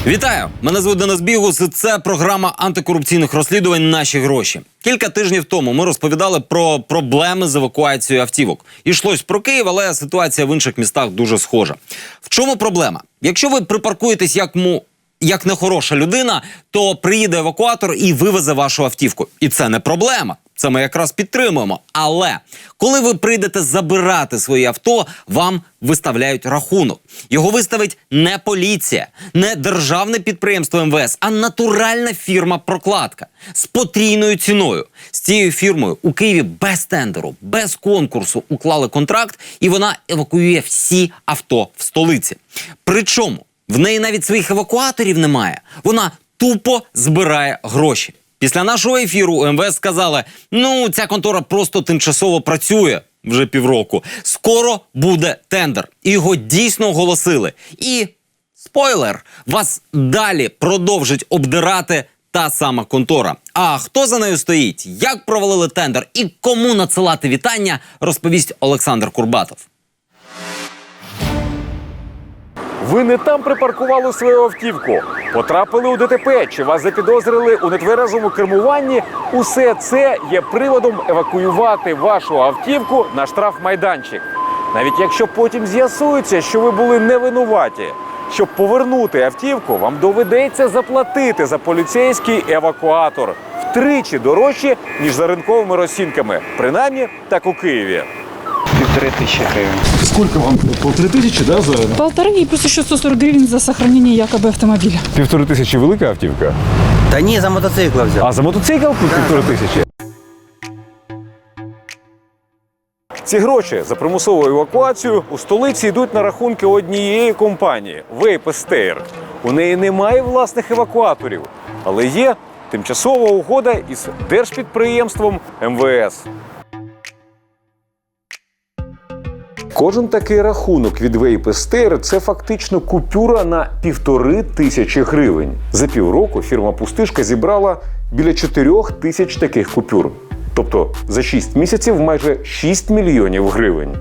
Вітаю! Мене звуть Денис Бігус, і це програма антикорупційних розслідувань «Наші гроші». Кілька тижнів тому ми розповідали про проблеми з евакуацією автівок. Ішлось про Київ, але ситуація в інших містах дуже схожа. В чому проблема? Якщо ви припаркуєтесь як нехороша людина, то приїде евакуатор і вивезе вашу автівку. І це не проблема. Це ми якраз підтримуємо. Але коли ви прийдете забирати своє авто, вам виставляють рахунок. Його виставить не поліція, не державне підприємство МВС, а натуральна фірма-прокладка з потрійною ціною. З цією фірмою у Києві без тендеру, без конкурсу уклали контракт, і вона евакуює всі авто в столиці. Причому в неї навіть своїх евакуаторів немає. Вона тупо збирає гроші. Після нашого ефіру у МВС сказали, ця контора просто тимчасово працює вже півроку. Скоро буде тендер. І його дійсно оголосили. І, спойлер, вас далі продовжить обдирати та сама контора. А хто за нею стоїть, як провалили тендер і кому надсилати вітання, розповість Олександр Курбатов. Ви не там припаркували свою автівку, потрапили у ДТП, чи вас запідозрили у нетверезому кермуванні – усе це є приводом евакуювати вашу автівку на штрафмайданчик. Навіть якщо потім з'ясується, що ви були невинуваті. Щоб повернути автівку, вам доведеться заплатити за поліцейський евакуатор. Втричі дорожче, ніж за ринковими розцінками. Принаймні, так у Києві. 1500 гривен. Сколько вам? 1500, да, за... 1,5 и плюс еще 140 гривен за сохранение якобы автомобиля. 1500 – велика автівка? Да не, за мотоцикл взял. А за мотоцикл 1500? Ці гроші за примусову евакуацію у столиці йдуть на рахунки однієї компанії – Вейпестейр. У неї немає власних евакуаторів, але є тимчасова угода із держпідприємством МВС. Кожен такий рахунок від Вейпестейр – це фактично купюра на 1500 гривень. За півроку фірма «Пустишка» зібрала біля 4000 таких купюр. Тобто за 6 місяців майже 6 мільйонів гривень.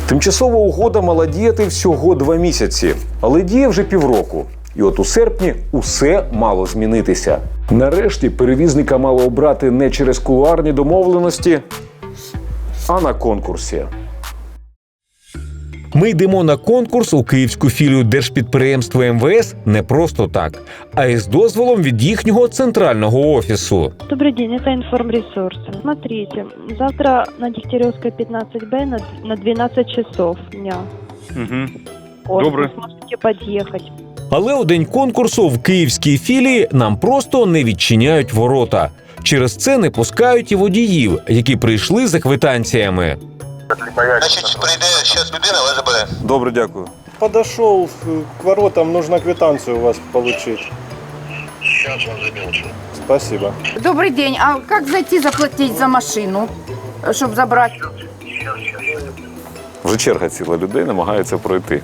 Тимчасова угода мала діяти всього 2 місяці, але діє вже півроку. І от у серпні усе мало змінитися. Нарешті перевізника мало обрати не через кулуарні домовленості, а на конкурсі. Ми йдемо на конкурс у київську філію держпідприємства МВС не просто так, а із дозволом від їхнього центрального офісу. Добрый день, это информресурсы. Смотрите, завтра на Дегтяревской 15Б на 12 часов дня. Добре. Вы сможете подъехать. Але у день конкурсу в київській філії нам просто не відчиняють ворота. Через це не пускають і водіїв, які прийшли за квитанціями. Значить, прийде зараз людина, вас забере. Добре, дякую. Подошел к воротам, нужно квитанцию у вас получить. Сейчас вам заберу. Спасибо. Добрый день. А как зайти заплатить за машину, чтобы забрать? Вже черга ціла людей намагається пройти.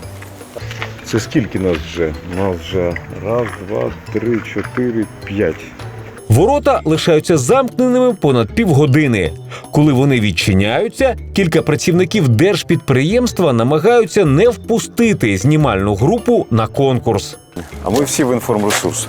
Це скільки нас вже? Нас вже 1, 2, 3, 4, 5. Ворота лишаються замкненими понад півгодини. Коли вони відчиняються, кілька працівників держпідприємства намагаються не впустити знімальну групу на конкурс. А ми всі в інформресурс.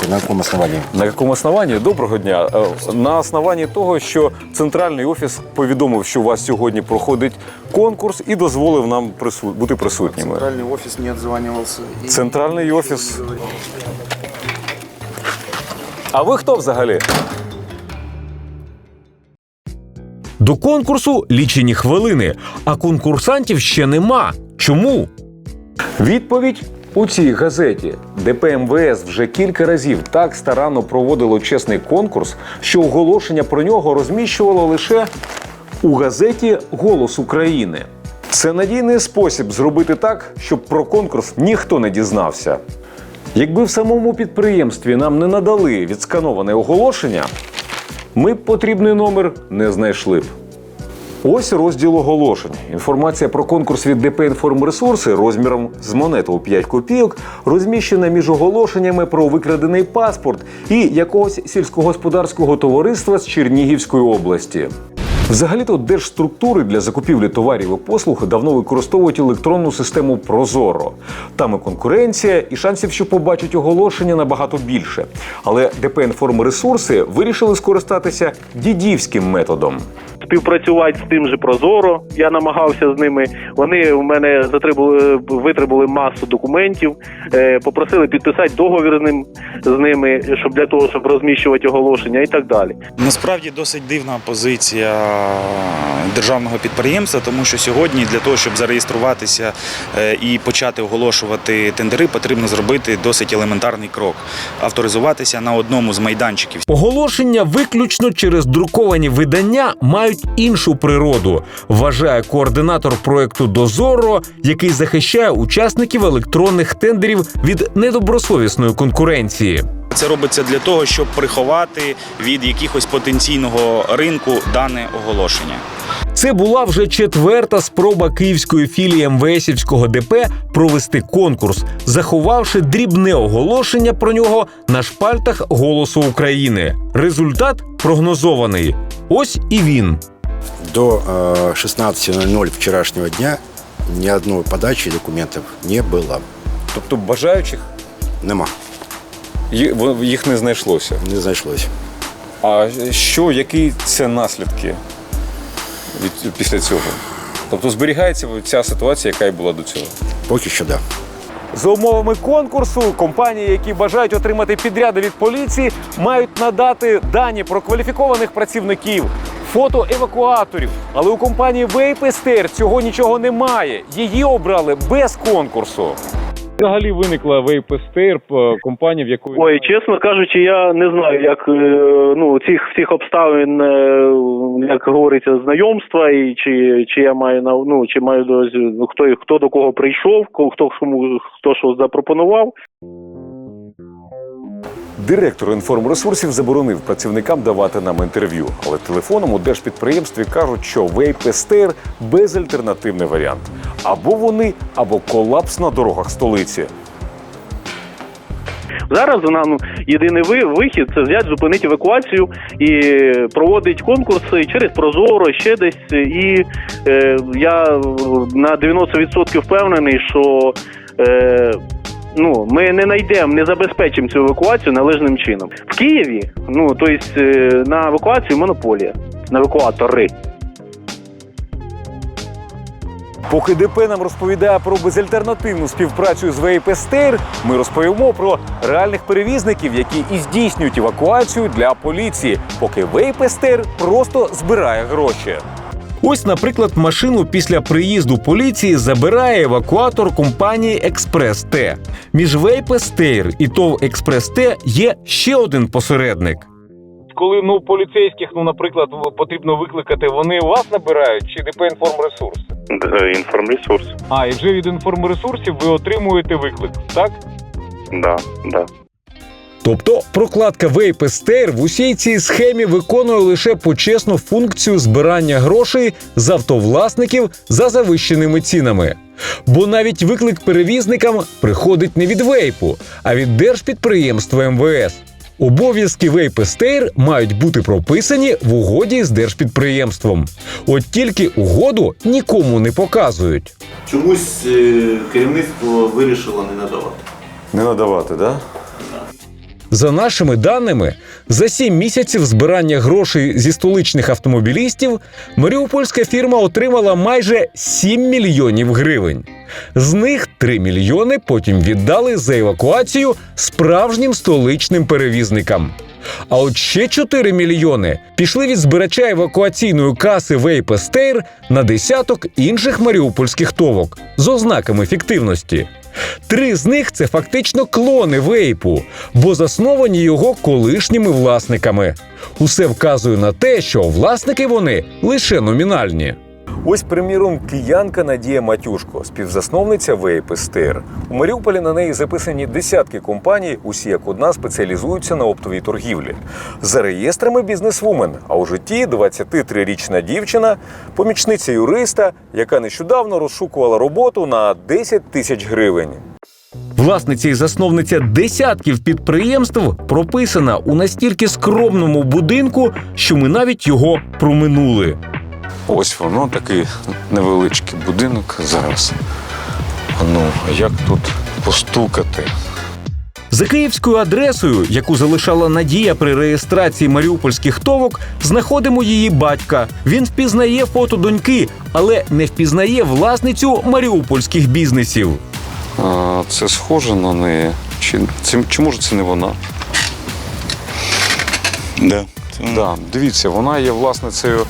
На каком основании? На якому основанні? Доброго дня. На основанні того, що центральний офіс повідомив, що у вас сьогодні проходить конкурс і дозволив нам бути присутніми. Центральный офис не отзванивался. Центральний офіс. А ви хто взагалі? До конкурсу лічені хвилини, а конкурсантів ще нема. Чому? Відповідь у цій газеті. ДП МВС вже кілька разів так старанно проводило чесний конкурс, що оголошення про нього розміщувало лише у газеті «Голос України». Це надійний спосіб зробити так, щоб про конкурс ніхто не дізнався. Якби в самому підприємстві нам не надали відскановане оголошення, ми б потрібний номер не знайшли б. Ось розділ оголошень. Інформація про конкурс від ДП «Інформресурси» розміром з монету у 5 копійок розміщена між оголошеннями про викрадений паспорт і якогось сільськогосподарського товариства з Чернігівської області. Взагалі-то держструктури для закупівлі товарів і послуг давно використовують електронну систему «Прозоро». Там і конкуренція, і шансів, що побачать оголошення, набагато більше. Але ДП «Інформресурси» вирішили скористатися дідівським методом. Співпрацювати з тим же Прозоро, я намагався з ними. Вони у мене витребували масу документів, попросили підписати договір з ними, щоб для того, щоб розміщувати оголошення і так далі. Насправді досить дивна позиція державного підприємства, тому що сьогодні для того, щоб зареєструватися і почати оголошувати тендери, потрібно зробити досить елементарний крок – авторизуватися на одному з майданчиків. Оголошення виключно через друковані видання мають іншу природу, вважає координатор проєкту «Дозоро», який захищає учасників електронних тендерів від недобросовісної конкуренції. Це робиться для того, щоб приховати від якихось потенційного ринку дане оголошення. Це була вже 4-та спроба київської філії МВСівського ДП провести конкурс, заховавши дрібне оголошення про нього на шпальтах «Голосу України». Результат прогнозований. Ось і він. До 16:00 вчорашнього дня ні одної подачі документів не було. Тобто бажаючих Нема. їх не знайшлося. Не знайшлося. А які це наслідки після цього? Тобто зберігається ця ситуація, яка й була до цього? Поки що да. За умовами конкурсу, компанії, які бажають отримати підряди від поліції, мають надати дані про кваліфікованих працівників, фото евакуаторів. Але у компанії «Вейп-СТР» цього нічого немає. Її обрали без конкурсу. Взагалі виникла «Вейп-СТР», компанія, в якої... Ой, чесно кажучи, я не знаю, як цих всіх обставин, як говориться, знайомства, і чи я маю чи маю хто до кого прийшов, хто що запропонував. Директор «Інформресурсів» заборонив працівникам давати нам інтерв'ю. Але телефоном у держпідприємстві кажуть, що «Вейп-СТР» – безальтернативний варіант. Або вони, або колапс на дорогах столиці. Зараз єдиний вихід – це взяти, зупинити евакуацію і проводити конкурси через Прозоро, ще десь. І я на 90% впевнений, що ми не забезпечимо цю евакуацію належним чином. В Києві, на евакуацію монополія, на евакуатори. Поки ДП нам розповідає про безальтернативну співпрацю з «Вейп-СТР», ми розповімо про реальних перевізників, які і здійснюють евакуацію для поліції, поки «Вейп-СТР» просто збирає гроші. Ось, наприклад, машину після приїзду поліції забирає евакуатор компанії «Експрес-Т». Між «Вейп-СТР» і ТОВ «Експрес-Т» є ще один посередник. Коли поліцейських, наприклад, потрібно викликати, вони у вас набирають чи ДП «Інформресурс»? Інформресурс. І вже від «Інформресурсів» ви отримуєте виклик, так? Да. Тобто прокладка «Вейп-СТР» в усій цій схемі виконує лише почесну функцію збирання грошей з автовласників за завищеними цінами. Бо навіть виклик перевізникам приходить не від «Вейпу», а від держпідприємства МВС. Обов'язки «Вейп-СТР» мають бути прописані в угоді з держпідприємством. От тільки угоду нікому не показують. Чомусь керівництво вирішило не надавати. Не надавати, так? Да? За нашими даними, за 7 місяців збирання грошей зі столичних автомобілістів маріупольська фірма отримала майже 7 мільйонів гривень. З них 3 мільйони потім віддали за евакуацію справжнім столичним перевізникам. А от ще 4 мільйони пішли від збирача евакуаційної каси «Вейп-СТР» на десяток інших маріупольських товок з ознаками фіктивності. 3 з них – це фактично клони «Вейпу», бо засновані його колишніми власниками. Усе вказує на те, що власники вони лише номінальні. Ось, приміром, киянка Надія Матюшко, співзасновниця «Вейп-СТР». У Маріуполі на неї записані десятки компаній, усі як одна спеціалізуються на оптовій торгівлі. За реєстрами бізнесвумен, а у житті 23-річна дівчина, помічниця юриста, яка нещодавно розшукувала роботу на 10 тисяч гривень. Власниця і засновниця десятків підприємств прописана у настільки скромному будинку, що ми навіть його проминули. Ось воно, такий невеличкий будинок зараз. Ну, як тут постукати? За київською адресою, яку залишала Надія при реєстрації маріупольських товок, знаходимо її батька. Він впізнає фото доньки, але не впізнає власницю маріупольських бізнесів. Це схоже на неї? Чи може це не вона? Да. Дивіться, вона є власницею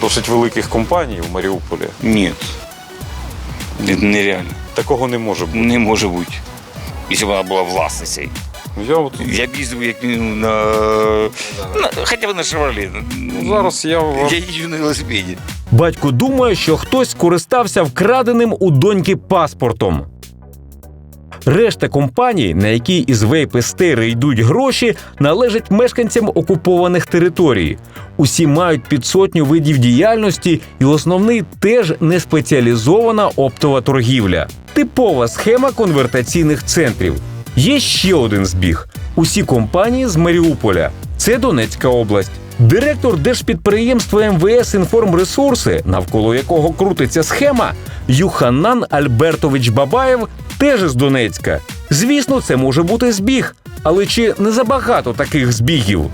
досить великих компаній у Маріуполі. Ні. Нереально. Такого не може бути. Не може бути. Якщо вона була власницею. Я б їздив як на хоча б на «Шевроле». Зараз я їжджу на велосипеді. Батько думає, що хтось скористався вкраденим у доньки паспортом. Решта компаній, на які із вейп-естери йдуть гроші, належать мешканцям окупованих територій. Усі мають під 100 видів діяльності, і основний теж не спеціалізована оптова торгівля. Типова схема конвертаційних центрів. Є ще один збіг. Усі компанії з Маріуполя. Це Донецька область. Директор держпідприємства МВС «Інформресурси», навколо якого крутиться схема, Юханан Альбертович Бабаєв, теж із Донецька. Звісно, це може бути збіг. Але чи не забагато таких збігів?